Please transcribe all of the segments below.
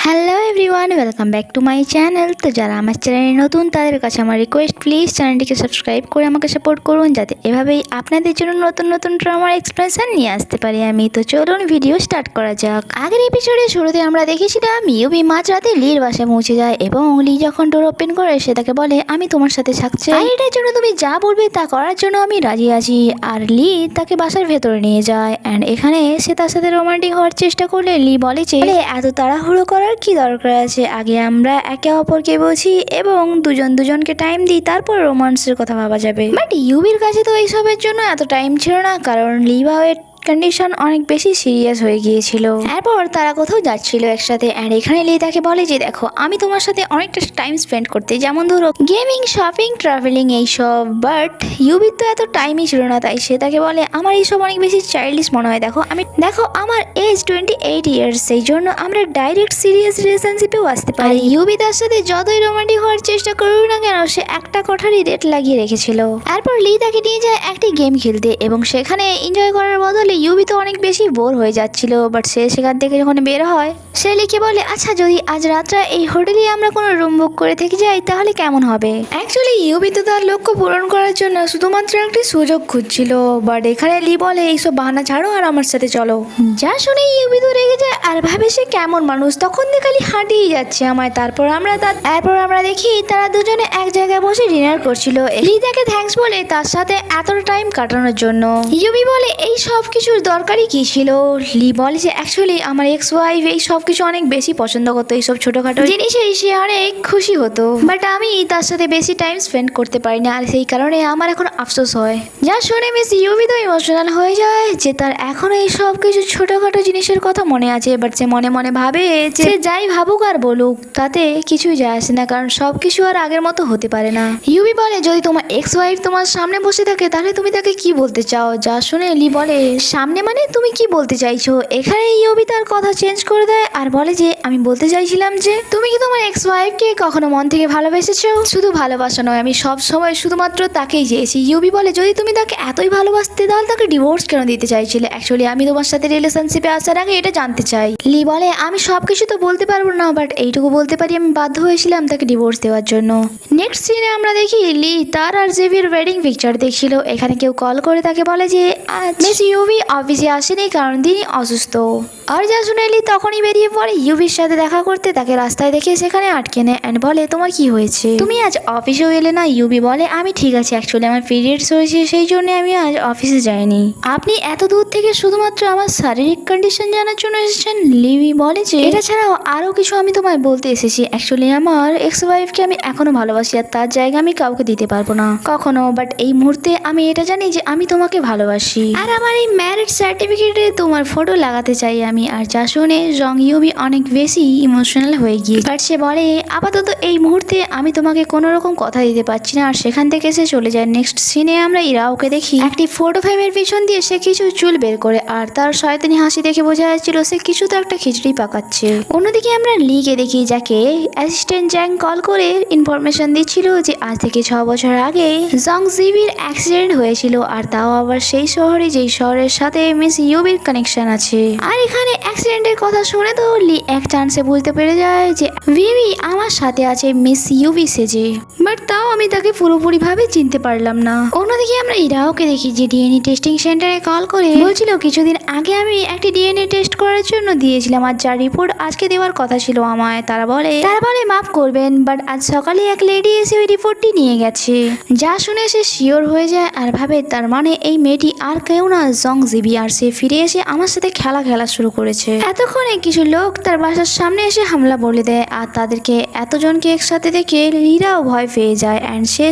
Hello everyone, welcome back to my channel. তো যারা আমার চ্যানেলে নতুন তাদের কাছে আমার রিকোয়েস্ট, প্লিজ চ্যানেলটিকে সাবস্ক্রাইব করে আমাকে সাপোর্ট করুন, যাতে এভাবেই আপনাদের জন্য নতুন নতুন ড্রামার এক্সপ্রেশন নিয়ে আসতে পারি আমি। তো চলুন ভিডিও স্টার্ট করা যাক। আগের এপিসোডে শুরুতে আমরা দেখেছিলাম ইউবি মাঝরাতে লির বাসায় পৌঁছে যায় এবং লি যখন ডোর ওপেন করে সে তাকে বলে, আমি তোমার সাথে থাকছি, আর এটার জন্য তুমি যা বলবে তা করার জন্য আমি রাজি আছি। আর লি তাকে বাসার ভেতরে নিয়ে যায় অ্যান্ড এখানে সে তার সাথে রোমান্টিক হওয়ার চেষ্টা করলে লি বলে যে এত তাড়াহুড়ো করার কি দরকার আছে, আগে আমরা একে অপরকে বুঝি এবং দুজনকে টাইম দিই, তারপর রোমান্সের কথা ভাবা যাবে। বাট ইউবির কাছে তো এইসবের জন্য এত টাইম ছিল না, কারণ লিভাওয়ের কন্ডিশন অনেক বেশি সিরিয়াস হয়ে গিয়েছিল। এরপর তারা কোথাও যাচ্ছিল একসাথে অ্যান্ড এখানে লি তাকে বলে যে দেখো, আমি তোমার সাথে অনেকটা টাইম স্পেন্ড করতে, যেমন ধরো গেমিং, শপিং, ট্রাভেলিং এইসব। বাট ইউবির তো এত টাইমই ছিল না, তাই সে তাকে বলে আমার এইসব অনেক বেশি চাইল্ডিশ মনে হয়। দেখো আমার এজ 28 ইয়ার্স, সেই জন্য আমরা ডাইরেক্ট সিরিয়াস রিলেশনশিপেও আসতে পারি। ইউবি তার সাথে যতই রোমান্টিক হওয়ার চেষ্টা করুক না কেন, সে একটা কথারই রেট লাগিয়ে রেখেছিল। এরপর লি তাকে নিয়ে যায় একটি গেম খেলতে এবং সেখানে এনজয় করার বদলে ইউবি তো অনেক বেশি বোর হয়ে যাচ্ছিল। বাট সে সেখান থেকে যখন বের হয় সে লিখে বলে, আচ্ছা যদি আজ রাতটা এই হোটেলে আমরা কোনো রুম বুক করে থেকে যাই তাহলে কেমন হবে। অ্যাকচুয়ালি ইউবি তো তার লক্ষ্য পূরণ করার জন্য শুধুমাত্র একটি সুযোগ খুঁজছিল। বাট এখানে লি বলে এইসব বাহানা ছাড়ো আর আমার সাথে চলো। যা শুনে ইউবি তো রেগে যায় আর ভাবে সে কেমন মানুষ, তখন দিয়ে খালি হাঁটিয়ে যাচ্ছে আমায়। এরপর আমরা দেখি তারা দুজনে এক জায়গায় বসে ডিনার করছিল। লি তাকে থ্যাঙ্কস বলে তার সাথে এতটা টাইম কাটানোর জন্য। ইউবি বলে এই সব কিছুর দরকারই কি ছিল। লি বলে যে অ্যাকচুয়ালি আমার এক্স ওয়াইফ এই সব কিছু অনেক বেশি পছন্দ করতো, এইসব ছোটখাটো জিনিসে সে অনেক খুশি হতো, বাট আমি তার সাথে বেশি টাইম স্পেন্ড করতে পারি না, আর সেই কারণে আমার এখন আফসোস হয়। যা শুনে মিস ইউবি তো ইমোশনাল হয়ে যায় যে তার এখনো এই সব কিছু ছোটখাটো জিনিসের কথা মনে আছে। বাট সে মনে মনে ভাবে যে যাই ভাবুক আর বলুক তাতে কিছুই যায় আসে না, কারণ সব কিছু আর আগের মতো হতে পারে না। ইউবি বলে যদি তোমার এক্স ওয়াইফ তোমার সামনে বসে থাকে তাহলে তুমি তাকে কি বলতে চাও। যা শুনে লি বলে, সামনে মানে তুমি কি বলতে চাইছো। এখানে ইউবি তার কথা চেঞ্জ করে দেয় আর বলে যে আমি বলতে চাইছিলাম যে তুমি কি তোমার এক্স ওয়াইফকে কখনো মন থেকে ভালোবেসেছো। শুধু ভালোবাসা নয়, আমি সব সময় শুধুমাত্র তাকেই চেয়েছি। ইউবি বলে যদি তুমি তাকে এতই ভালোবাসতে তাহলে তাকে ডিভোর্স কেন দিতে চাইছিলে। অ্যাকচুয়ালি আমি তোমার সাথে রিলেশনশিপে আসার আগে এটা জানতে চাই। লি বলে আমি সবকিছু তো বলতে পারবো না, বাট এইটুকু বলতে পারি আমি বাধ্য হয়েছিলাম তাকে ডিভোর্স দেওয়ার জন্য। নেক্সট সিনে আমরা দেখি লি তার আর জেভির ওয়েডিং পিকচার দেখছিল। এখানে কেউ কল করে তাকে বলে যে মিস ইউবি অফিসে আসেনি কারণ তিনি অসুস্থ। আর যা শুনে লি তখনই বেরিয়ে পড়ে ইউবির সাথে দেখা করতে। তাকে রাস্তায় দেখে সেখানে আটকে নেয় অ্যান্ড বলে তোমার কি হয়েছে, তুমি আজ অফিসেও এলে না। ইউবি বলে আমি ঠিক আছে, অ্যাকচুয়ালি আমার পিরিয়ডস হয়েছে সেই জন্য আমি আজ অফিসে যাইনি। আপনি এত দূর থেকে শুধুমাত্র আমার শারীরিক কন্ডিশন জানার জন্য এসেছেন। লিবি বলে যে এটা ছাড়াও আরও কিছু আমি তোমায় বলতে এসেছি। অ্যাকচুয়ালি আমার এক্স ওয়াইফকে আমি এখনো ভালোবাসি আর তার জায়গা আমি কাউকে দিতে পারবো না কখনো। বাট এই মুহূর্তে আমি এটা জানি যে আমি তোমাকে ভালোবাসি আর আমার এই ম্যারেজ সার্টিফিকেটে তোমার ফটো লাগাতে চাই আমি। আর যা শুনে জং ইউবি অনেক বেশি ইমোশনাল হয়ে গিয়ে, বাট সে বলে আপাতত এই মুহূর্তে আমি তোমাকে কোনো রকম কথা দিতে পারছি না। আর সেখান থেকে সে চলে যায়। নেক্সট সিনে আমরা ইরাওকে দেখি একটি ফটো ফ্রেমের পিছন দিয়ে সে কিছু চুল বের করে, আর তার শয়তানি হাসি দেখে বোঝা যাচ্ছিল সে কিছু তো একটা খিচুড়ি পাকাচ্ছে। অন্যদিকে আমরা লিকে দেখি যাকে অ্যাসিস্ট্যান্ট জ্যাং কল করে ইনফরমেশন দিচ্ছিল যে আজ থেকে 6 বছর আগে জং জিবির অ্যাক্সিডেন্ট হয়েছিল, আর তাও আবার সেই শহরে যেই শহরের সাথে মিস ইউবির কানেকশন আছে। আর এখানে অ্যাক্সিডেন্টের কথা শুনে তো লি এক চান্সে বুঝতে পেরে যায় যে ভিভি আমার সাথে আছে মিস ইউবি সেজে, বাট তাও আমি তাকে পুরোপুরি ভাবে চিনতে পারলাম না। অন্যদিকে আমরা ইরাওকে দেখি যে ডিএনএ টেস্টিং সেন্টারে কল করে বলছিল কিছুদিন আগে আমি একটি ডিএনএ টেস্ট করার জন্য দিয়েছিলাম আর যার রিপোর্ট আজকে দেওয়ার কথা ছিল আমায়। তারা বলে মাফ করবেন, বাট আজ সকালে এক লেডি এসে ওই রিপোর্টটি নিয়ে গেছে। যা শুনে সে শিওর হয়ে যায় আর ভাবে তার মানে এই মেয়েটি আর কেউ না, জং জিবি। আর সে ফিরে এসে আমার সাথে খেলা শুরু করেছে। এতক্ষণে কিছু লোক তার বাসার সামনে এসে হামলা বলে দেয় আর তাদেরকে এতজনকে একসাথে দেখে লিরাও ভয় পেয়ে যায় অ্যান্ড সে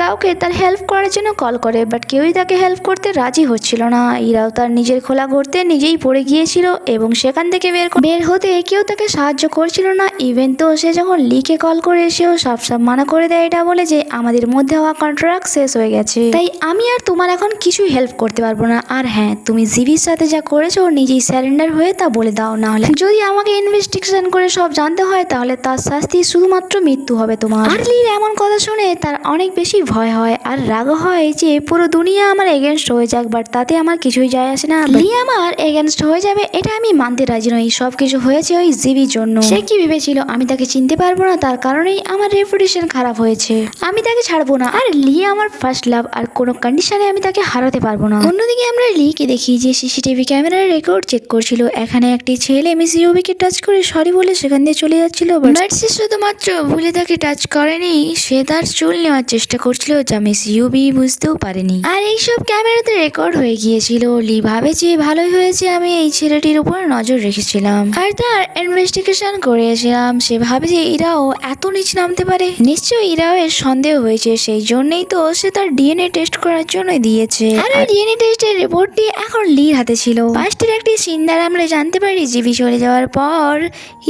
কাউকে তার হেল্প করার জন্য কল করে, বাট কেউই তাকে হেল্প করতে রাজি হচ্ছিল না। ইরাও তার নিজের খোলা ঘুরতে নিজেই পড়ে গিয়েছিল এবং সেখান থেকে বের হতে কেউ তাকে সাহায্য করছিল না। ইভেন তো সে যখন লিকে কল করে সেও সব মানা করে দেয়, এটা বলে যে আমাদের মধ্যে হওয়া কন্ট্রাক্ট শেষ হয়ে গেছে, তাই আমি আর তোমার এখন কিছুই হেল্প করতে পারবো না। আর হ্যাঁ, তুমি জিবির সাথে যা করেছো নিজেই স্যারেন্ডার হয়ে হয়ে তা বলে দাও, না হলে যদি আমাকে ইনভেস্টিগেশন করে সব জানতে হয় তাহলে তার শাস্তি শুধুমাত্র মৃত্যু হবে তোমার। আর লির এমন কথা শুনে তার অনেক বেশি ভয় হয় আর রাগ হয় যে পুরো দুনিয়া আমার এগেনস্ট হয়ে যাক, বাট তাতে আমার কিছুই যায় আসে না। লি আমার এগেনস্ট হয়ে যাবে এটা আমি মানতে রাজি নই। সবকিছু হয়েছে ওই জিবির জন্য। সে কি ভেবেছিল আমি তাকে চিনতে পারবো না, তার কারণেই আমার রেপুটেশন খারাপ হয়েছে। আমি তাকে ছাড়বো না। আর লি আমার ফার্স্ট লাভ, আর কোনো কন্ডিশনে আমি তাকে হারাতে পারবো না। অন্যদিকে আমরা লিকে দেখি যে সিসিটিভি ক্যামেরার রেকর্ড চেক করছিল। এখানে একটি ছেলে মিস ইউবিকে টাচ করে সরি বলে সেখান দিয়ে চলে যাচ্ছিল, বাট সে শুধুমাত্র ভুলে তাকে টাচ করেনি, সে তার চুল নেওয়ার চেষ্টা করছিল যা মিস ইউবি বুঝতেও পারেনি। আর এইসব ক্যামেরাতে রেকর্ড হয়ে গিয়েছিল। লি ভাবে যে ভালোই হয়েছে আমি এই ছেলেটির উপর নজর রেখেছিলাম আর তার ইনভেস্টিগেশন করেছিলাম। সে ভাবে যে ইরাও এত নিচ নামতে পারে, নিশ্চয়ই ইরাও এর সন্দেহ হয়েছে, সেই জন্যই তো সে তার ডিএনএ টেস্ট করার জন্য দিয়েছে। আর ডিএনএ টেস্টের রিপোর্টটি এখন লির হাতে ছিল। ফার্স্টের একটি সিন দ্বারা আমরা জানতে পারি জিবি চলে যাওয়ার পর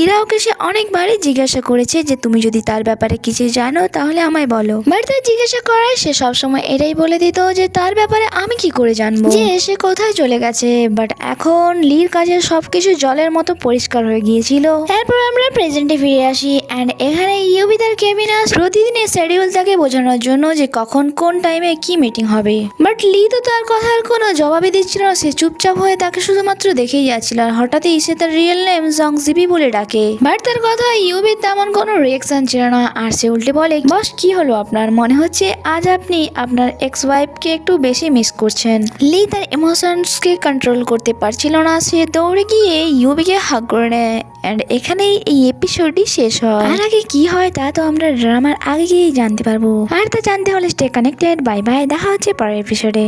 ইরাওকে সে অনেকবারই জিজ্ঞাসা করেছে যে তুমি যদি তার ব্যাপারে কিছু জানো তাহলে আমায় বলো, বাট তার জিজ্ঞাসা করায় সে সবসময় এটাই বলে দিত যে তার ব্যাপারে আমি কি করে জানবো যে সে কোথায় চলে গেছে। বাট এখন লির কাছে সবকিছু জলের মতো পরিষ্কার হয়ে গিয়েছিল। এরপর আমরা প্রেজেন্টে ফিরে আসি অ্যান্ড এখানে ইউবি তার কেবিনে প্রতিদিনের শিডিউল তাকে বোঝানোর জন্য যে কখন কোন টাইমে কি মিটিং হবে, বাট লি তো তার কথার কোনো জবাবই দিচ্ছিল না। সে চুপচাপ হয়ে তাকে শুধুমাত্র দেখেই যাচ্ছিল আর হঠাৎই সে তার রিয়েল নেম জং জিবি বলে ডাকে, বাট তার কথা ইউবির তেমন কোনো রিয়াকশন ছিল না। আর সে উল্টে বলে বস কি হলো আপনার, মনে হচ্ছে আজ আপনি আপনার এক্স ওয়াইফকে একটু বেশি মিস করছেন। লি তার ইমোশনসকে কন্ট্রোল করতে পারছিল না, সে দৌড়ে গিয়ে ইউবিকে হাগ করে নেয়। এন্ড এখানেই এই এপিসোডটি শেষ হয়। আর আগে কি হয় তা তো আমরা ড্রামার আগে গিয়েই জানতে পারবো। আর তা জানতে হলে স্টে কানেক্টেড। বাই বাই, দেখা হচ্ছে পরের এপিসোডে।